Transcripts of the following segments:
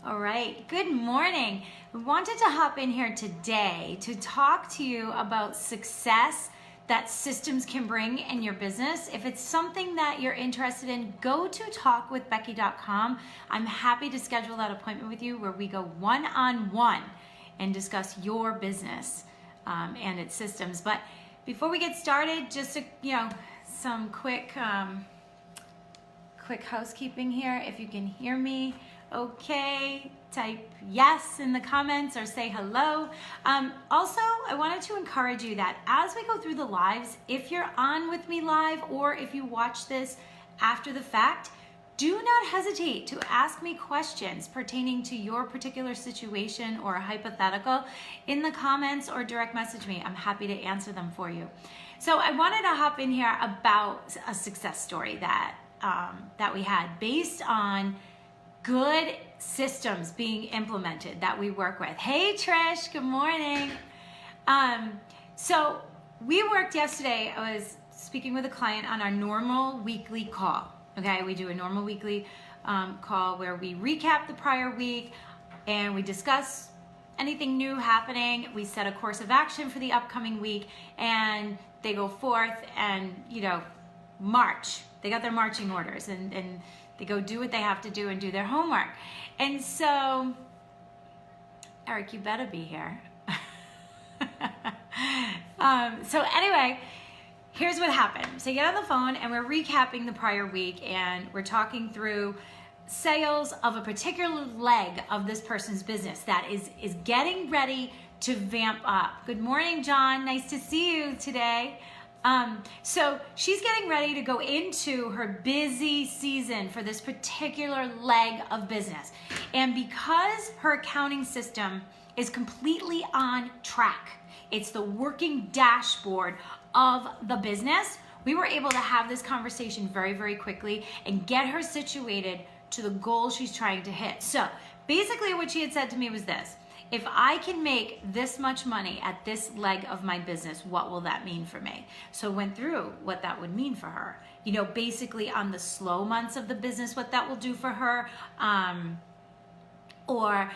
All right, good morning. We wanted to hop in here today to talk to you about success that systems can bring in your business. If it's something that you're interested in, go to talkwithbecky.com. I'm happy to schedule that appointment with you where we go one-on-one and discuss your business and its systems. But before we get started, just some quick housekeeping here. If you can hear me okay, type yes in the comments or say hello. Also, I wanted to encourage you that as we go through the lives, if you're on with me live or if you watch this after the fact, do not hesitate to ask me questions pertaining to your particular situation or a hypothetical in the comments or direct message me. I'm happy to answer them for you. So I wanted to hop in here about a success story that we had based on good systems being implemented that we work with. Hey Trish, good morning. So we worked yesterday, I was speaking with a client on our normal weekly call. Okay, we do a normal weekly call where we recap the prior week and we discuss anything new happening. We set a course of action for the upcoming week and they go forth and, march. They got their marching orders and they go do what they have to do and do their homework. And so, Eric, you better be here. So anyway, here's what happened. So you get on the phone and we're recapping the prior week and we're talking through sales of a particular leg of this person's business that is getting ready to vamp up. Good morning, John. Nice to see you today. So she's getting ready to go into her busy season for this particular leg of business. And because her accounting system is completely on track, it's the working dashboard of the business, we were able to have this conversation very, very quickly and get her situated to the goal she's trying to hit. So basically what she had said to me was this: if I can make this much money at this leg of my business, what will that mean for me? So went through what that would mean for her. Basically on the slow months of the business, what that will do for her. What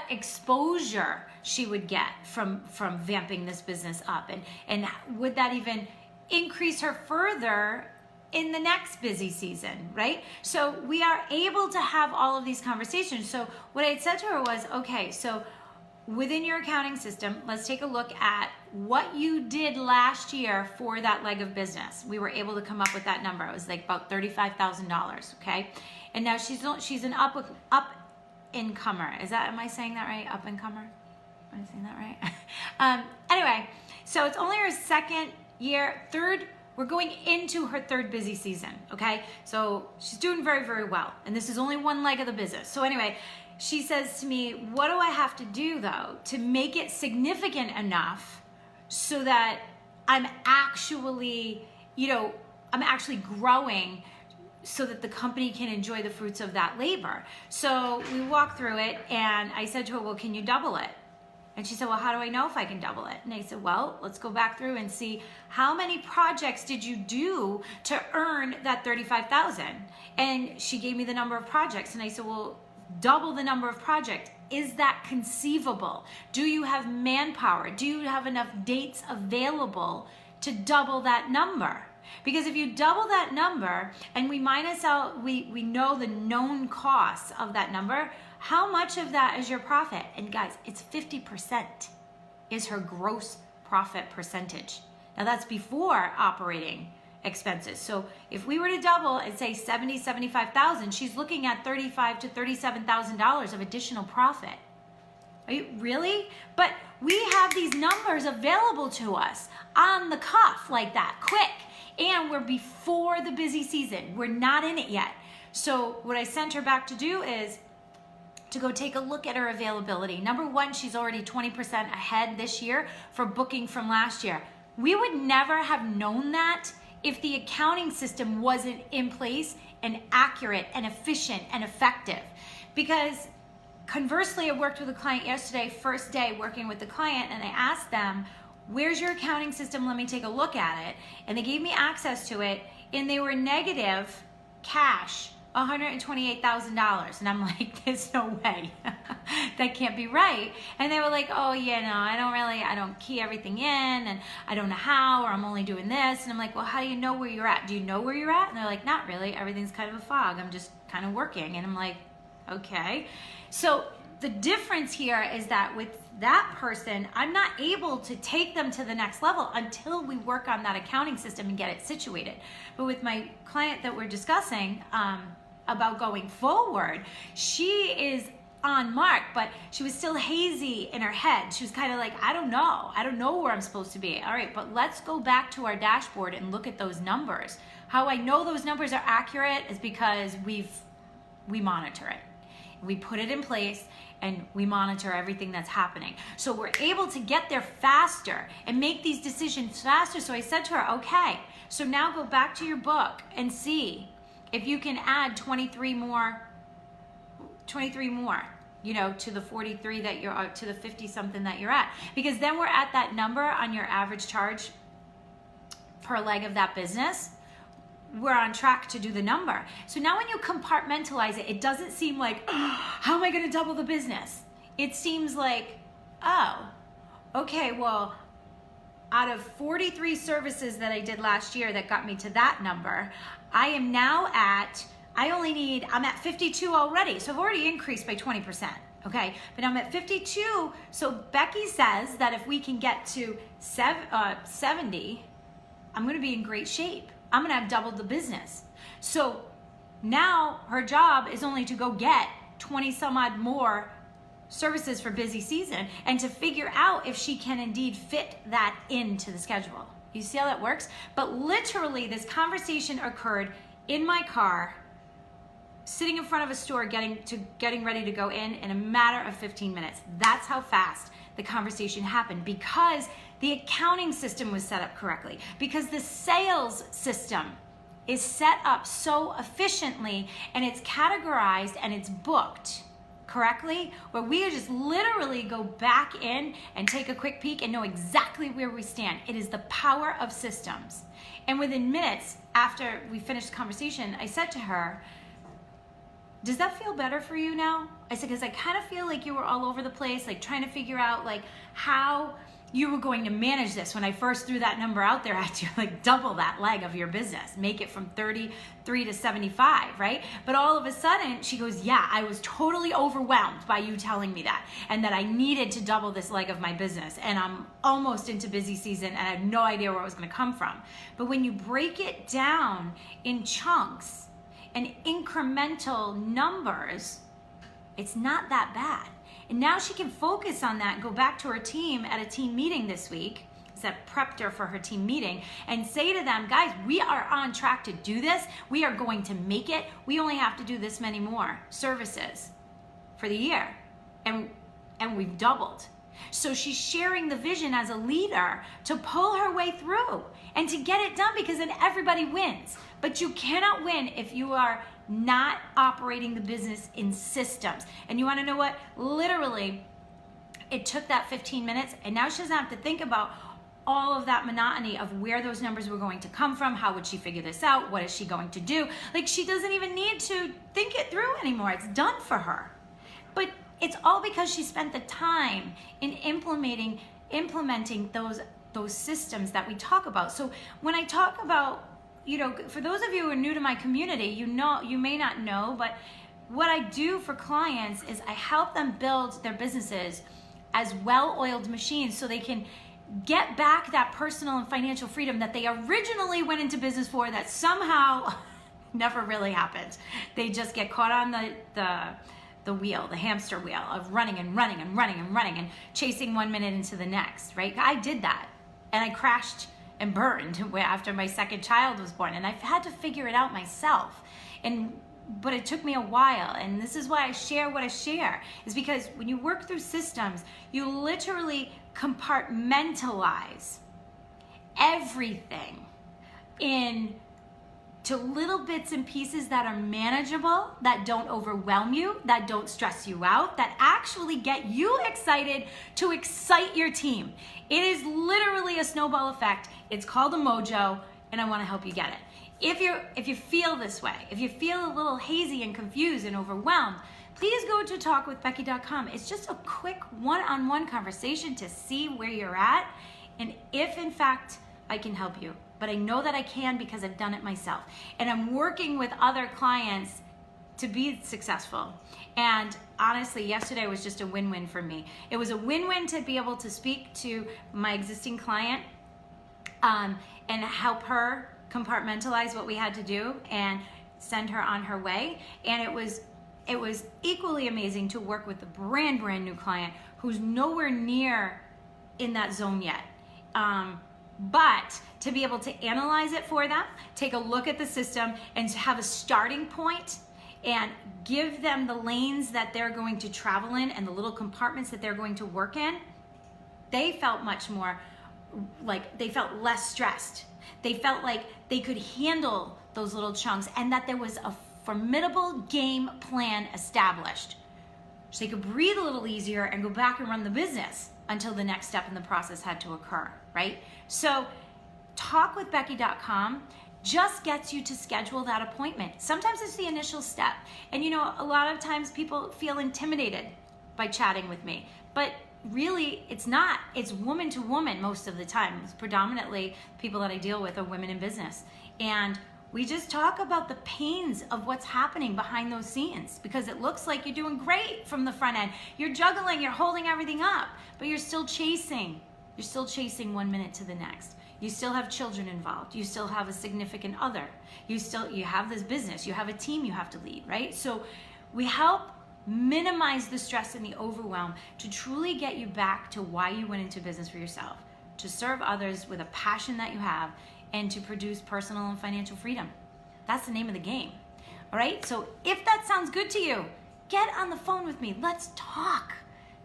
exposure she would get from vamping this business up. And would that even increase her further in the next busy season, right? So we are able to have all of these conversations. So what I had said to her was, okay, so within your accounting system, let's take a look at what you did last year for that leg of business. We were able to come up with that number. It was like about $35,000, okay? And now she's an up-incomer. Am I saying that right? Up-incomer? Am I saying that right? Anyway, so it's only her we're going into her third busy season, okay? So she's doing very, very well. And this is only one leg of the business. So anyway, she says to me, what do I have to do though to make it significant enough so that I'm actually growing so that the company can enjoy the fruits of that labor? So we walked through it and I said to her, well, can you double it? And she said, well, how do I know if I can double it? And I said, well, let's go back through and see how many projects did you do to earn that $35,000? And she gave me the number of projects. And I said, well, double the number of projects. Is that conceivable? Do you have manpower? Do you have enough dates available to double that number? Because if you double that number and we minus out, we know the known costs of that number, how much of that is your profit? And guys, it's 50% is her gross profit percentage. Now that's before operating expenses. So if we were to double and say 75,000, she's looking at $35,000 to $37,000 of additional profit. Are you really? But we have these numbers available to us on the cuff like that, quick. And we're before the busy season. We're not in it yet. So what I sent her back to do is to go take a look at her availability. Number one, she's already 20% ahead this year for booking from last year. We would never have known that if the accounting system wasn't in place and accurate and efficient and effective. Because conversely, I worked with a client yesterday, first day working with the client, and I asked them, where's your accounting system? Let me take a look at it. And they gave me access to it, and they were negative cash $128,000. And I'm like, there's no way. That can't be right. And they were like, oh yeah, no, I don't key everything in, and I don't know how, or I'm only doing this. And I'm like, well, how do you know where you're at? Do you know where you're at? And they're like, not really. Everything's kind of a fog. I'm just kind of working. And I'm like, okay. So the difference here is that with that person, I'm not able to take them to the next level until we work on that accounting system and get it situated. But with my client that we're discussing about going forward, she is on mark, but she was still hazy in her head. She was kind of like, I don't know where I'm supposed to be. All right, but let's go back to our dashboard and look at those numbers. How I know those numbers are accurate is because we monitor it. We put it in place and we monitor everything that's happening. So we're able to get there faster and make these decisions faster. So I said to her, okay, so now go back to your book and see if you can add 23 more, you know, to the 43 that you're, to the 50 something that you're at. Because then we're at that number on your average charge per leg of that business. We're on track to do the number. So now when you compartmentalize it, it doesn't seem like, oh, how am I going to double the business? It seems like, oh, okay, well, out of 43 services that I did last year that got me to that number, I am now at, I'm at 52 already. So I've already increased by 20%. Okay, but I'm at 52. So Becky says that if we can get to 70, I'm going to be in great shape. I'm gonna have doubled the business. So now her job is only to go get 20 some odd more services for busy season and to figure out if she can indeed fit that into the schedule. You see how that works? But literally this conversation occurred in my car, sitting in front of a store, getting ready to go in a matter of 15 minutes. That's how fast the conversation happened, because the accounting system was set up correctly, because the sales system is set up so efficiently and it's categorized and it's booked correctly, where we just literally go back in and take a quick peek and know exactly where we stand. It is the power of systems. And within minutes after we finished the conversation, I said to her, does that feel better for you now? I said, because I kind of feel like you were all over the place, like trying to figure out like how you were going to manage this. When I first threw that number out there, I had to like double that leg of your business, make it from 33 to 75, right? But all of a sudden she goes, yeah, I was totally overwhelmed by you telling me that, and that I needed to double this leg of my business, and I'm almost into busy season and I had no idea where it was going to come from. But when you break it down in chunks and incremental numbers, it's not that bad. And now she can focus on that and go back to her team at a team meeting this week, that prepped her for her team meeting, and say to them, guys, we are on track to do this. We are going to make it. We only have to do this many more services for the year. And we've doubled. So she's sharing the vision as a leader to pull her way through and to get it done, because then everybody wins. But you cannot win if you are not operating the business in systems. And you want to know what? Literally, it took that 15 minutes, and now she doesn't have to think about all of that monotony of where those numbers were going to come from. How would she figure this out? What is she going to do? Like, she doesn't even need to think it through anymore. It's done for her. But it's all because she spent the time in implementing those systems that we talk about. So when I talk about, you know, for those of you who are new to my community, you may not know, but what I do for clients is I help them build their businesses as well-oiled machines so they can get back that personal and financial freedom that they originally went into business for, that somehow never really happened. They just get caught on the wheel, the hamster wheel of running and chasing 1 minute into the next, right? I did that, and I crashed and burned after my second child was born, and I've had to figure it out myself. But it took me a while, and this is why I share what I share, is because when you work through systems, you literally compartmentalize everything into little bits and pieces that are manageable, that don't overwhelm you, that don't stress you out, that actually get you excited to excite your team. It is literally a snowball effect. It's called a mojo, and I want to help you get it. if you feel this way, if you feel a little hazy and confused and overwhelmed, please go to talkwithbecky.com. It's just a quick one-on-one conversation to see where you're at and if in fact I can help you. But I know that I can because I've done it myself. And I'm working with other clients to be successful. And honestly, yesterday was just a win-win for me. It was a win-win to be able to speak to my existing client and help her compartmentalize what we had to do and send her on her way. And it was equally amazing to work with a brand new client who's nowhere near in that zone yet. But to be able to analyze it for them, take a look at the system and to have a starting point and give them the lanes that they're going to travel in and the little compartments that they're going to work in, they felt much more like they felt less stressed. They felt like they could handle those little chunks and that there was a formidable game plan established. So they could breathe a little easier and go back and run the business until the next step in the process had to occur, right? So talkwithbecky.com just gets you to schedule that appointment. Sometimes it's the initial step. And you know, a lot of times people feel intimidated by chatting with me, but really it's not. It's woman to woman most of the time. It's predominantly people that I deal with are women in business. And we just talk about the pains of what's happening behind those scenes because it looks like you're doing great from the front end. You're juggling, you're holding everything up, but you're still chasing. You're still chasing 1 minute to the next. You still have children involved. You still have a significant other. You have this business. You have a team you have to lead, right? So we help minimize the stress and the overwhelm to truly get you back to why you went into business for yourself, to serve others with a passion that you have and to produce personal and financial freedom. That's the name of the game. All right? So if that sounds good to you, get on the phone with me. Let's talk.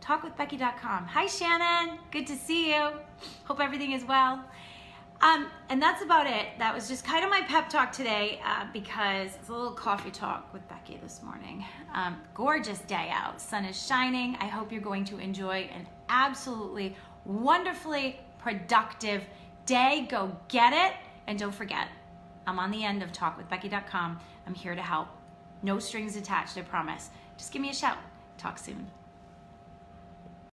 Talkwithbecky.com. Hi, Shannon. Good to see you. Hope everything is well. And that's about it. That was just kind of my pep talk today because it's a little coffee talk with Becky this morning. Gorgeous day out. Sun is shining. I hope you're going to enjoy an absolutely wonderfully productive day. Go get it. And don't forget, I'm on the end of talkwithbecky.com. I'm here to help. No strings attached, I promise. Just give me a shout. Talk soon.